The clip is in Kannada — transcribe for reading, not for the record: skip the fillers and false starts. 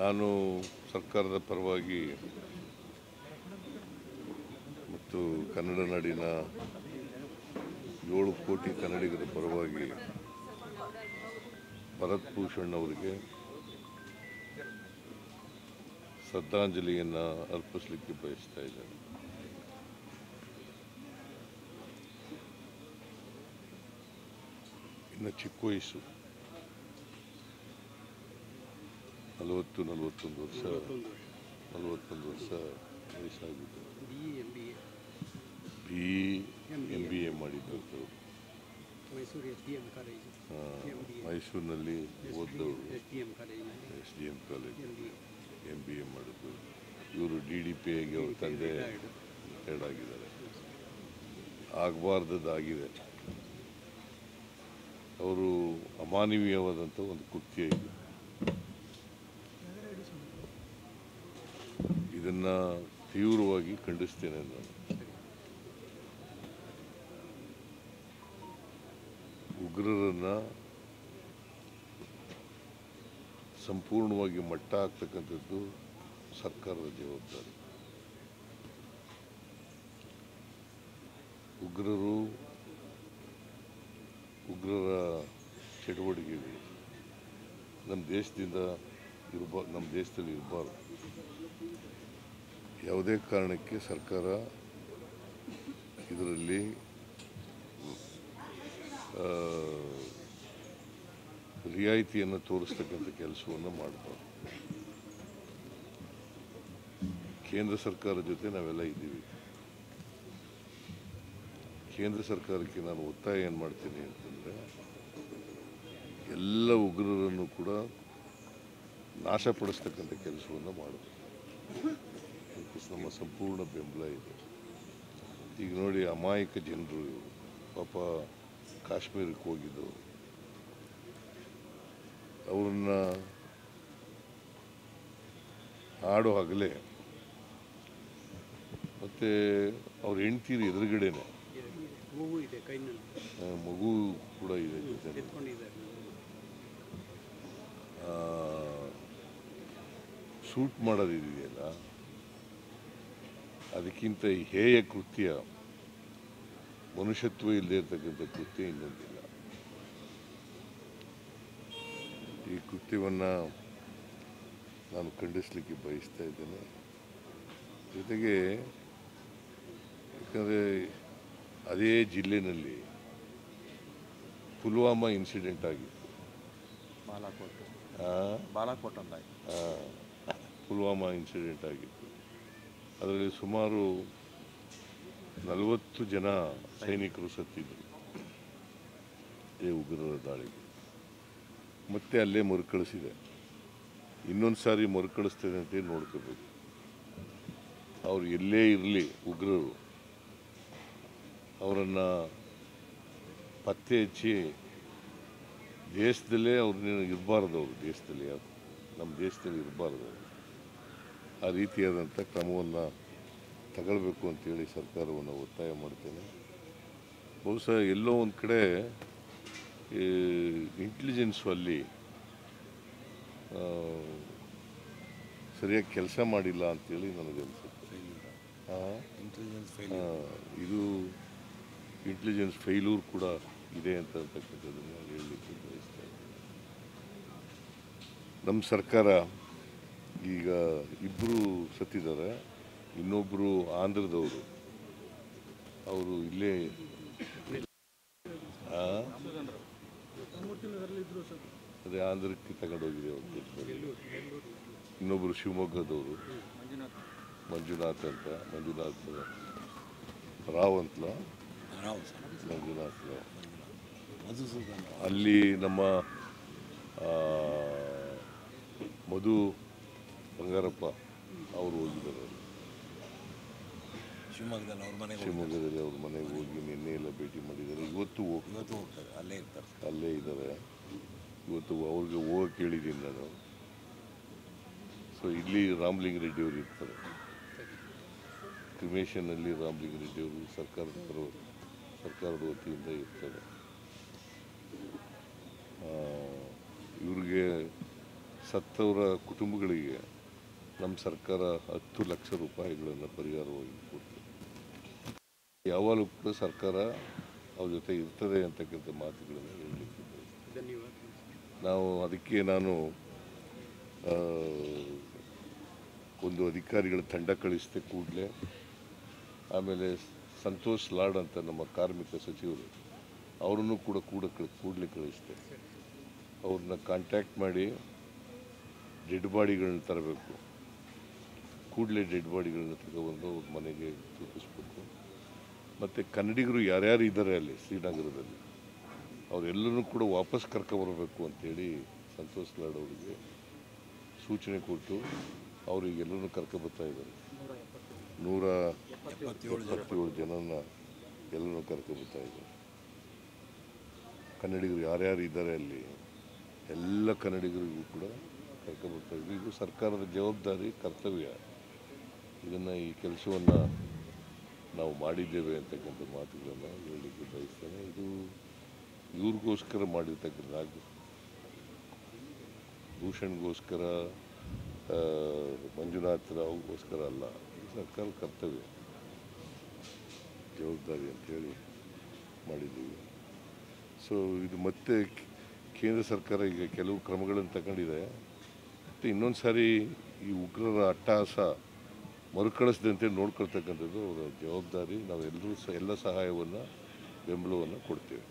ನಾನು ಸರ್ಕಾರದ ಪರವಾಗಿ ಮತ್ತು ಕನ್ನಡ ನಾಡಿನ 7 ಕೋಟಿ ಕನ್ನಡಿಗರ ಪರವಾಗಿ ಭರತ್ ಭೂಷಣ್ ಅವರಿಗೆ ಶ್ರದ್ಧಾಂಜಲಿಯನ್ನು ಅರ್ಪಿಸಲಿಕ್ಕೆ ಬಯಸ್ತಾ ಇದ್ದೇನೆ. ಇನ್ನು ಚಿಕ್ಕ ವಯಸ್ಸು 41 ವರ್ಷ ವಯಸ್ಸಾಗಿತ್ತು. BE ಮಾಡಿದ್ದು ಮೈಸೂರಿನಲ್ಲಿ ಓದ್ದವರು, SDM ಕಾಲೇಜ್ MBA ಮಾಡಿದ್ದು. ಇವರು DDPAಗೆ ಅವ್ರ ತಂದೆ ರಿಟೈರ್ಡ್ ಆಗಿದ್ದಾರೆ. ಆಗಬಾರ್ದಾಗಿದೆ. ಅವರು ಅಮಾನವೀಯವಾದಂಥ ಒಂದು ಕೃತ್ಯ ಇದೆ. ಇದನ್ನು ತೀವ್ರವಾಗಿ ಖಂಡಿಸ್ತೇನೆ ನಾನು. ಉಗ್ರರನ್ನು ಸಂಪೂರ್ಣವಾಗಿ ಮಟ್ಟ ಹಾಕ್ತಕ್ಕಂಥದ್ದು ಸರ್ಕಾರದ ಜವಾಬ್ದಾರಿ. ಉಗ್ರರ ಚಟುವಟಿಕೆಗಳು ನಮ್ಮ ದೇಶದಲ್ಲಿ ಇರಬಾರ್ದು. ಯಾವುದೇ ಕಾರಣಕ್ಕೆ ಸರ್ಕಾರ ಇದರಲ್ಲಿ ರಿಯಾಯಿತಿಯನ್ನು ತೋರಿಸ್ತಕ್ಕಂಥ ಕೆಲಸವನ್ನು ಮಾಡಬಾರ್ದು. ಕೇಂದ್ರ ಸರ್ಕಾರದ ಜೊತೆ ನಾವೆಲ್ಲ ಇದ್ದೀವಿ. ಕೇಂದ್ರ ಸರ್ಕಾರಕ್ಕೆ ನಾನು ಒತ್ತಾಯ ಏನು ಮಾಡ್ತೀನಿ ಅಂತಂದರೆ, ಎಲ್ಲ ಉಗ್ರರನ್ನು ಕೂಡ ನಾಶಪಡಿಸ್ತಕ್ಕಂಥ ಕೆಲಸವನ್ನು ಮಾಡಬೇಕು. ನಮ್ಮ ಸಂಪೂರ್ಣ ಬೆಂಬಲ ಇದೆ. ಈಗ ನೋಡಿ, ಅಮಾಯಕ ಜನರು ಪಾಪ ಕಾಶ್ಮೀರಕ್ಕೆ ಹೋಗಿದ್ದು, ಅವ್ರನ್ನ ಹಾಡು ಹಗಲೇ ಮತ್ತು ಅವ್ರ ಹೆಂಡ್ತೀರು ಎದುರುಗಡೆನೆ ಮಗು ಕೂಡ ಇದೆ ಜೊತೆ ಶೂಟ್ ಮಾಡೋದಿದೆಯಲ್ಲ, ಅದಕ್ಕಿಂತ ಹೇಯ ಕೃತ್ಯ, ಮನುಷ್ಯತ್ವ ಇಲ್ಲದೆ ಇರತಕ್ಕಂಥ ಕೃತ್ಯ ಇನ್ನೊಂದಿಲ್ಲ. ಈ ಕೃತ್ಯವನ್ನು ನಾನು ಖಂಡಿಸಲಿಕ್ಕೆ ಬಯಸ್ತಾ ಇದ್ದೇನೆ. ಜೊತೆಗೆ ಯಾಕಂದರೆ ಅದೇ ಜಿಲ್ಲೆಯಲ್ಲಿ ಪುಲ್ವಾಮಾ ಇನ್ಸಿಡೆಂಟ್ ಆಗಿತ್ತು. ಪುಲ್ವಾಮಾ ಇನ್ಸಿಡೆಂಟ್ ಆಗಿತ್ತು. ಅದರಲ್ಲಿ ಸುಮಾರು 40 ಜನ ಸೈನಿಕರು ಸತ್ತಿದ್ದರು ಈ ಉಗ್ರರ ದಾಳಿಗೆ. ಮತ್ತೆ ಅಲ್ಲೇ ಮರುಕಳಿಸಿದೆ. ಇನ್ನೊಂದು ಸಾರಿ ಮರುಕಳಿಸ್ತದೆ ಅಂತ ನೋಡ್ಕೋಬೇಕು. ಅವ್ರು ಎಲ್ಲೇ ಇರಲಿ, ಉಗ್ರರು ಅವರನ್ನು ಪತ್ತೆ ಹಚ್ಚಿ ದೇಶದಲ್ಲೇ ಅವ್ರನ್ನ ಇರಬಾರ್ದು. ಅವರು ದೇಶದಲ್ಲಿ, ನಮ್ಮ ದೇಶದಲ್ಲಿ ಇರಬಾರ್ದು. ಆ ರೀತಿಯಾದಂಥ ಕ್ರಮವನ್ನು ತಗೊಳ್ಬೇಕು ಅಂತೇಳಿ ಸರ್ಕಾರವನ್ನು ಒತ್ತಾಯ ಮಾಡ್ತೇನೆ. ಬಹುಶಃ ಎಲ್ಲೋ ಒಂದು ಕಡೆ ಇಂಟೆಲಿಜೆನ್ಸು ಅಲ್ಲಿ ಸರಿಯಾಗಿ ಕೆಲಸ ಮಾಡಿಲ್ಲ ಅಂತೇಳಿ ನನಗನ್ಸುತ್ತೆ. ಇದು ಇಂಟೆಲಿಜೆನ್ಸ್ ಫೇಲ್ಯೂರ್ ಕೂಡ ಇದೆ ಅಂತಕ್ಕಂಥದ್ದನ್ನು ಹೇಳಲಿಕ್ಕೆ ಬಯಸ್ತಾ ಇದ್ದೀನಿ. ನಮ್ಮ ಸರ್ಕಾರ ಈಗ 2 ಸತ್ತಿದ್ದಾರೆ. ಇನ್ನೊಬ್ಬರು ಆಂಧ್ರದವರು, ಅವರು ಇಲ್ಲೇ ಅದೇ ಆಂಧ್ರಕ್ಕೆ ತಗೊಂಡೋಗಿದೆ ಅವರು. ಇನ್ನೊಬ್ಬರು ಶಿವಮೊಗ್ಗದವರು, ಮಂಜುನಾಥ್ ರಾವ್ ಅಂತಲ, ಮಂಜುನಾಥ್ ರಾವ್. ಅಲ್ಲಿ ನಮ್ಮ ಮಧು ಬಂಗಾರಪ್ಪ ಅವರು ಹೋಗಿದ್ದಾರೆ. ಶಿವಮೊಗ್ಗದಲ್ಲಿ ಅವ್ರ ಮನೆಗೆ ಹೋಗಿ ನಿನ್ನೆ ಎಲ್ಲ ಭೇಟಿ ಮಾಡಿದ್ದಾರೆ. ಇವತ್ತು ಹೋಗ್ತಾರೆ, ಅಲ್ಲೇ ಇದ್ದಾರೆ. ಇವತ್ತು ಅವ್ರಿಗೆ ಹೋಗಕ್ಕೆ ಹೇಳಿದ್ದೀನಿ ನಾನು. ಸೊ ಇಲ್ಲಿ ರಾಮಲಿಂಗ ರೆಡ್ಡಿ ಅವರು ಇರ್ತಾರೆ, ಕ್ರಿಮೇಷನ್ನಲ್ಲಿ ರಾಮಲಿಂಗ ರೆಡ್ಡಿ ಅವರು ಸರ್ಕಾರದ ವತಿಯಿಂದ ಇರ್ತಾರೆ. ಇವ್ರಿಗೆ ಸತ್ತವರ ಕುಟುಂಬಗಳಿಗೆ ನಮ್ಮ ಸರ್ಕಾರ 10 ಲಕ್ಷ ರೂಪಾಯಿಗಳನ್ನು ಪರಿಹಾರವಾಗಿ ಕೊಡ್ತದೆ. ಯಾವಾಗಲೂ ಕೂಡ ಸರ್ಕಾರ ಅವ್ರ ಜೊತೆ ಇರ್ತದೆ ಅಂತಕ್ಕಂಥ ಮಾತುಗಳನ್ನು ಹೇಳಲಿಕ್ಕೆ ಅದಕ್ಕೆ ನಾನು ಒಂದು ಅಧಿಕಾರಿಗಳ ತಂಡ ಕಳಿಸಿದೆ ಕೂಡಲೇ. ಆಮೇಲೆ ಸಂತೋಷ್ ಲಾಡ್ ಅಂತ ನಮ್ಮ ಕಾರ್ಮಿಕ ಸಚಿವರು ಅವರನ್ನು ಕೂಡ ಕೂಡಲೇ ಕಳಿಸಿದೆ. ಅವ್ರನ್ನ ಕಾಂಟ್ಯಾಕ್ಟ್ ಮಾಡಿ ಡೆಡ್ ಬಾಡಿಗಳನ್ನ ತರಬೇಕು. ಕೂಡಲೇ ಡೆಡ್ ಬಾಡಿಗಳನ್ನ ತಗೊಬಂದು ಅವ್ರ ಮನೆಗೆ ತಲುಪಿಸ್ಬೇಕು. ಮತ್ತು ಕನ್ನಡಿಗರು ಯಾರ್ಯಾರು ಇದ್ದಾರೆ ಅಲ್ಲಿ ಶ್ರೀನಗರದಲ್ಲಿ ಅವರೆಲ್ಲರೂ ಕೂಡ ವಾಪಸ್ ಕರ್ಕೊಬರಬೇಕು ಅಂತೇಳಿ ಸಂತೋಷ್ ಲಾಡ್ ಅವರಿಗೆ ಸೂಚನೆ ಕೊಟ್ಟು ಅವರಿಗೆಲ್ಲರೂ ಕರ್ಕೊಬರ್ತಾ ಇದ್ದಾರೆ. 177 ಜನನ ಎಲ್ಲರೂ ಕರ್ಕೊಬರ್ತಾ ಇದ್ದಾರೆ. ಕನ್ನಡಿಗರು ಯಾರ್ಯಾರು ಇದ್ದಾರೆ ಅಲ್ಲಿ ಎಲ್ಲ ಕನ್ನಡಿಗರಿಗೂ ಕೂಡ ಕರ್ಕೊಬರ್ತಾ ಇದ್ವಿ. ಇದು ಸರ್ಕಾರದ ಜವಾಬ್ದಾರಿ, ಕರ್ತವ್ಯ. ಈ ಕೆಲಸವನ್ನು ನಾವು ಮಾಡಿದ್ದೇವೆ ಅಂತಕ್ಕಂಥ ಮಾತುಗಳನ್ನು ಹೇಳಲಿಕ್ಕೆ ಬಯಸ್ತೇನೆ. ಇದು ಇವ್ರಿಗೋಸ್ಕರ ಮಾಡಿರ್ತಕ್ಕಂಥ ಭೂಷಣ್ಗೋಸ್ಕರ, ಮಂಜುನಾಥ್ ರಾವ್ಗೋಸ್ಕರ ಅಲ್ಲ. ಇದು ಸರ್ಕಾರದ ಕರ್ತವ್ಯ, ಜವಾಬ್ದಾರಿ ಅಂತೇಳಿ ಮಾಡಿದ್ದೀವಿ. ಸೊ ಇದು ಮತ್ತೆ ಕೇಂದ್ರ ಸರ್ಕಾರ ಈಗ ಕೆಲವು ಕ್ರಮಗಳನ್ನು ತಗೊಂಡಿದೆ. ಮತ್ತು ಇನ್ನೊಂದು ಸಾರಿ ಈ ಉಗ್ರರ ಅಟ್ಟಹಾಸ ಮರುಕಳಿಸದಂತೆ ನೋಡ್ಕೊಳ್ತಕ್ಕಂಥದ್ದು ಅವರ ಜವಾಬ್ದಾರಿ. ನಾವೆಲ್ಲರೂ ಎಲ್ಲ ಸಹಾಯವನ್ನು, ಬೆಂಬಲವನ್ನು ಕೊಡ್ತೇವೆ.